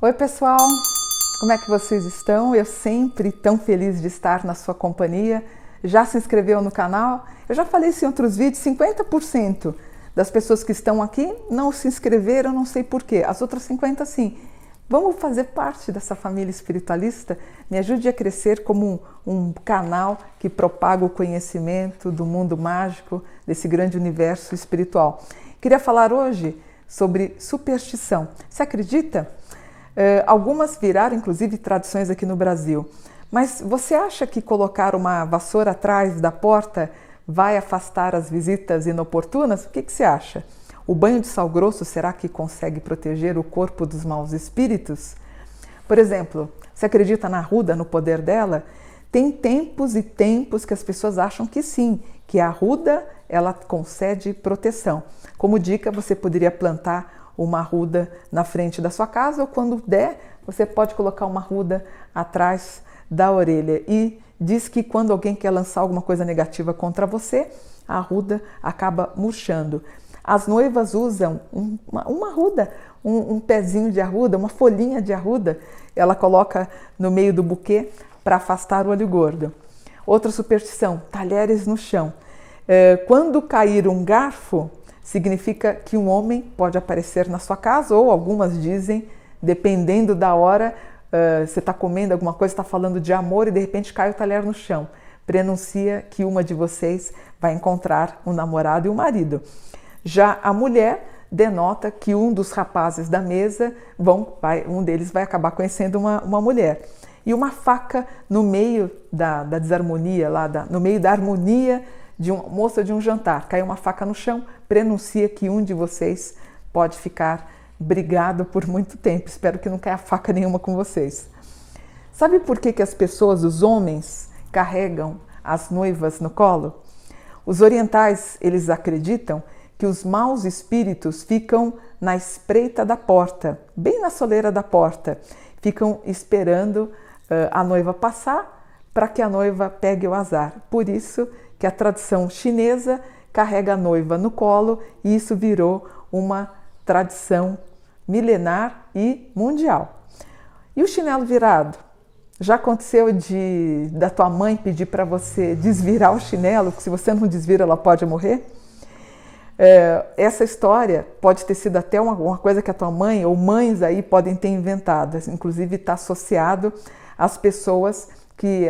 Oi pessoal, como é que vocês estão? Eu sempre tão feliz de estar na sua companhia. Já se inscreveu no canal? Eu já falei isso em outros vídeos, 50% das pessoas que estão aqui não se inscreveram, não sei porquê. As outras 50% sim. Vamos fazer parte dessa família espiritualista? Me ajude a crescer como um canal que propaga o conhecimento do mundo mágico, desse grande universo espiritual. Queria falar hoje sobre superstição. Você acredita? Algumas viraram inclusive tradições aqui no Brasil. Mas você acha que colocar uma vassoura atrás da porta vai afastar as visitas inoportunas? O que você acha? O banho de sal grosso, será que consegue proteger o corpo dos maus espíritos? Por exemplo, você acredita na arruda, no poder dela? Tem tempos e tempos que as pessoas acham que sim, que a arruda ela concede proteção. Como dica, você poderia plantar uma arruda na frente da sua casa ou quando der, você pode colocar uma arruda atrás da orelha. E diz que quando alguém quer lançar alguma coisa negativa contra você, a arruda acaba murchando. As noivas usam uma arruda, um pezinho de arruda, uma folhinha de arruda, ela coloca no meio do buquê para afastar o olho gordo. Outra superstição, talheres no chão. Quando cair um garfo, significa que um homem pode aparecer na sua casa, ou algumas dizem, dependendo da hora, você está comendo alguma coisa, está falando de amor e de repente cai o talher no chão. Prenuncia que uma de vocês vai encontrar um namorado e um marido. Já a mulher denota que um dos rapazes da mesa, um deles vai acabar conhecendo uma mulher. E uma faca no meio da desarmonia, no meio da harmonia de uma moça de um jantar, cai uma faca no chão, prenuncia que um de vocês pode ficar brigado por muito tempo. Espero que não caia faca nenhuma com vocês. Sabe por que as pessoas, os homens, carregam as noivas no colo? Os orientais, eles acreditam que os maus espíritos ficam na espreita da porta, bem na soleira da porta, ficam esperando a noiva passar para que a noiva pegue o azar. Por isso que a tradição chinesa carrega a noiva no colo e isso virou uma tradição milenar e mundial. E o chinelo virado? Já aconteceu da tua mãe pedir para você desvirar o chinelo, que se você não desvira ela pode morrer? Essa história pode ter sido até uma coisa que a tua mãe ou mães aí podem ter inventado, inclusive está associado às pessoas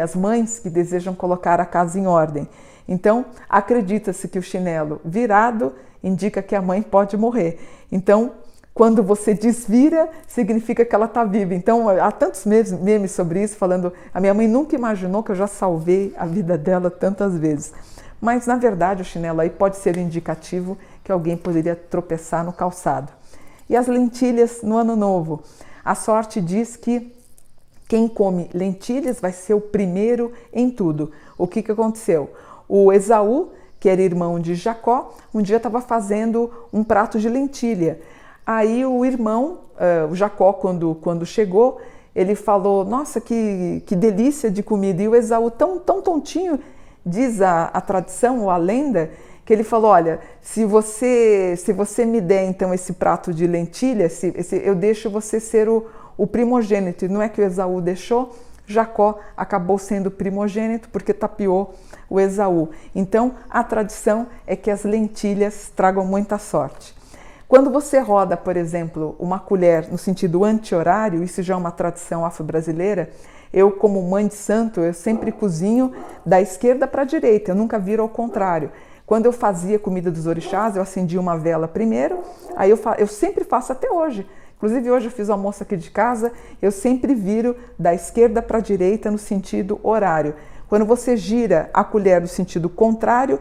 as mães que desejam colocar a casa em ordem. Então, acredita-se que o chinelo virado indica que a mãe pode morrer. Então, quando você desvira, significa que ela está viva. Então, há tantos memes sobre isso, falando, a minha mãe nunca imaginou que eu já salvei a vida dela tantas vezes. Mas, na verdade, o chinelo aí pode ser um indicativo que alguém poderia tropeçar no calçado. E as lentilhas no Ano Novo? A sorte diz que quem come lentilhas vai ser o primeiro em tudo. O que aconteceu? O Esaú, que era irmão de Jacó, um dia estava fazendo um prato de lentilha. Aí o irmão, o Jacó, quando chegou, ele falou, nossa, que delícia de comida. E o Esaú, tão tontinho, diz a tradição ou a lenda, que ele falou, olha, se você me der então esse prato de lentilha, eu deixo você ser o primogênito. E não é que o Esaú deixou? Jacó acabou sendo primogênito porque tapeou o Esaú. Então, a tradição é que as lentilhas tragam muita sorte. Quando você roda, por exemplo, uma colher no sentido anti-horário, isso já é uma tradição afro-brasileira, eu, como mãe de santo, eu sempre cozinho da esquerda para a direita, eu nunca viro ao contrário. Quando eu fazia comida dos orixás, eu acendia uma vela primeiro, aí eu sempre faço até hoje. Inclusive hoje eu fiz o almoço aqui de casa, eu sempre viro da esquerda para a direita no sentido horário. Quando você gira a colher no sentido contrário,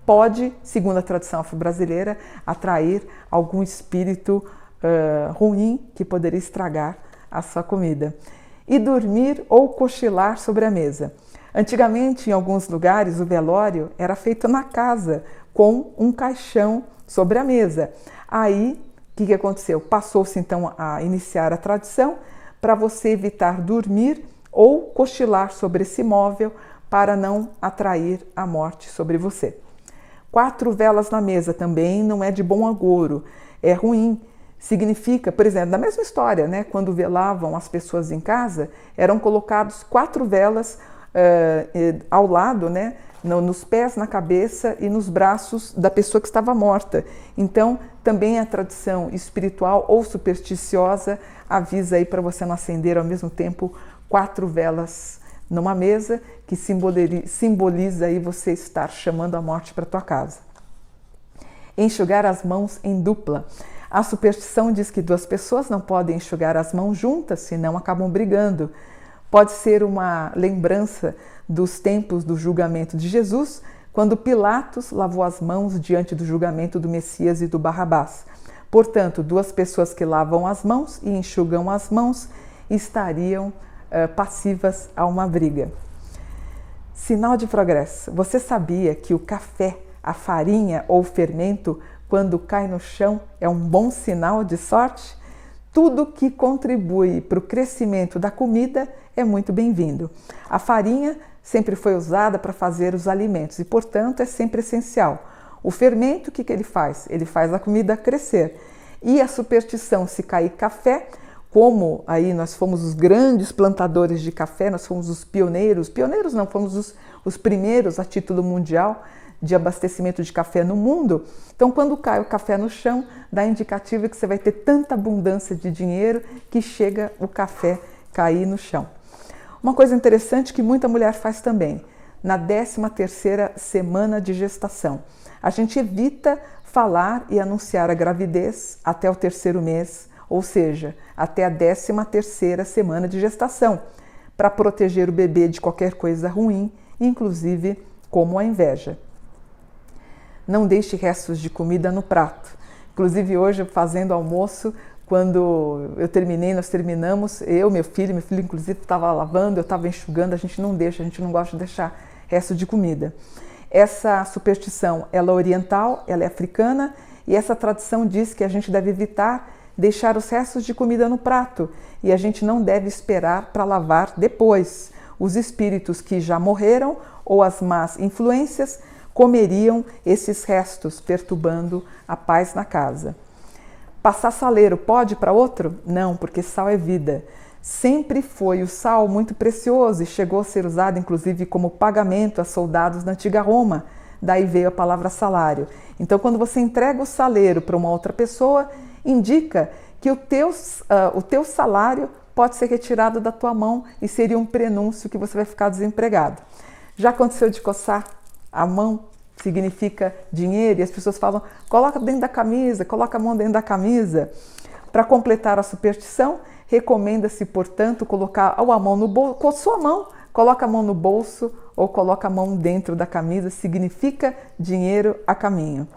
pode, segundo a tradição afro-brasileira, atrair algum espírito ruim que poderia estragar a sua comida. E dormir ou cochilar sobre a mesa. Antigamente, em alguns lugares, o velório era feito na casa, com um caixão sobre a mesa. Aí, o que aconteceu? Passou-se então a iniciar a tradição para você evitar dormir ou cochilar sobre esse móvel para não atrair a morte sobre você. 4 velas na mesa também não é de bom agouro, é ruim. Significa, por exemplo, na mesma história, né? Quando velavam as pessoas em casa, eram colocados 4 velas ao lado, né? Nos pés, na cabeça e nos braços da pessoa que estava morta. Então, também a tradição espiritual ou supersticiosa avisa aí para você não acender ao mesmo tempo 4 velas numa mesa, que simboliza aí você estar chamando a morte para tua casa. Enxugar as mãos em dupla. A superstição diz que 2 pessoas não podem enxugar as mãos juntas, senão acabam brigando. Pode ser uma lembrança dos tempos do julgamento de Jesus, quando Pilatos lavou as mãos diante do julgamento do Messias e do Barrabás. Portanto, 2 pessoas que lavam as mãos e enxugam as mãos estariam passivas a uma briga. Sinal de progresso. Você sabia que o café, a farinha ou fermento, quando cai no chão, é um bom sinal de sorte? Tudo que contribui para o crescimento da comida é muito bem-vindo. A farinha sempre foi usada para fazer os alimentos e, portanto, é sempre essencial. O fermento, o que ele faz? Ele faz a comida crescer. E a superstição, se cair café, como aí nós fomos os grandes plantadores de café, nós fomos os pioneiros não, fomos os primeiros a título mundial de abastecimento de café no mundo. Então, quando cai o café no chão, dá indicativo que você vai ter tanta abundância de dinheiro que chega o café cair no chão. Uma coisa interessante que muita mulher faz também, na 13ª semana de gestação. A gente evita falar e anunciar a gravidez até o 3º mês, ou seja, até a 13ª semana de gestação, para proteger o bebê de qualquer coisa ruim, inclusive como a inveja. Não deixe restos de comida no prato. Inclusive hoje, fazendo almoço, quando nós terminamos, meu filho inclusive estava lavando, eu estava enxugando, a gente não gosta de deixar resto de comida. Essa superstição, ela é oriental, ela é africana, e essa tradição diz que a gente deve evitar deixar os restos de comida no prato, e a gente não deve esperar para lavar depois. Os espíritos que já morreram ou as más influências comeriam esses restos, perturbando a paz na casa. Passar saleiro pode para outro? Não, porque sal é vida. Sempre foi o sal muito precioso e chegou a ser usado inclusive como pagamento a soldados na antiga Roma. Daí veio a palavra salário. Então, quando você entrega o saleiro para uma outra pessoa, indica que o teu salário pode ser retirado da tua mão e seria um prenúncio que você vai ficar desempregado. Já aconteceu de coçar a mão? Significa dinheiro, e as pessoas falam, coloca dentro da camisa, coloca a mão dentro da camisa. Para completar a superstição, recomenda-se, portanto, colocar a mão no bolso, coçou a mão, coloca a mão no bolso ou coloca a mão dentro da camisa, significa dinheiro a caminho.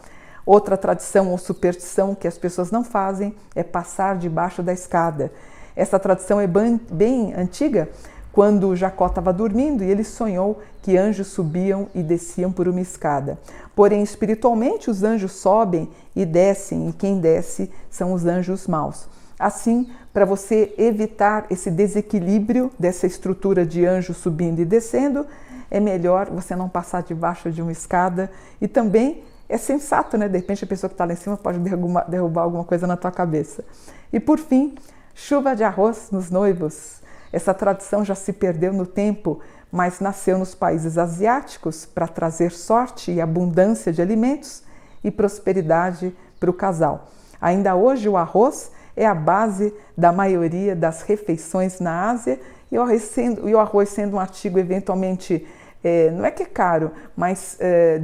Outra tradição ou superstição que as pessoas não fazem é passar debaixo da escada. Essa tradição é bem antiga, quando Jacó estava dormindo e ele sonhou que anjos subiam e desciam por uma escada. Porém, espiritualmente, os anjos sobem e descem, e quem desce são os anjos maus. Assim, para você evitar esse desequilíbrio dessa estrutura de anjos subindo e descendo, é melhor você não passar debaixo de uma escada. E também é sensato, né? De repente a pessoa que está lá em cima pode derrubar alguma coisa na tua cabeça. E por fim, chuva de arroz nos noivos. Essa tradição já se perdeu no tempo, mas nasceu nos países asiáticos para trazer sorte e abundância de alimentos e prosperidade para o casal. Ainda hoje o arroz é a base da maioria das refeições na Ásia e o arroz sendo um artigo eventualmente, não é que é caro, mas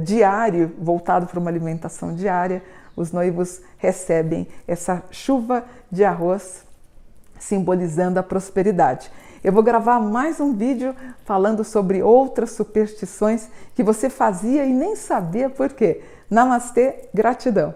diário, voltado para uma alimentação diária, os noivos recebem essa chuva de arroz simbolizando a prosperidade. Eu vou gravar mais um vídeo falando sobre outras superstições que você fazia e nem sabia por quê. Namastê, gratidão!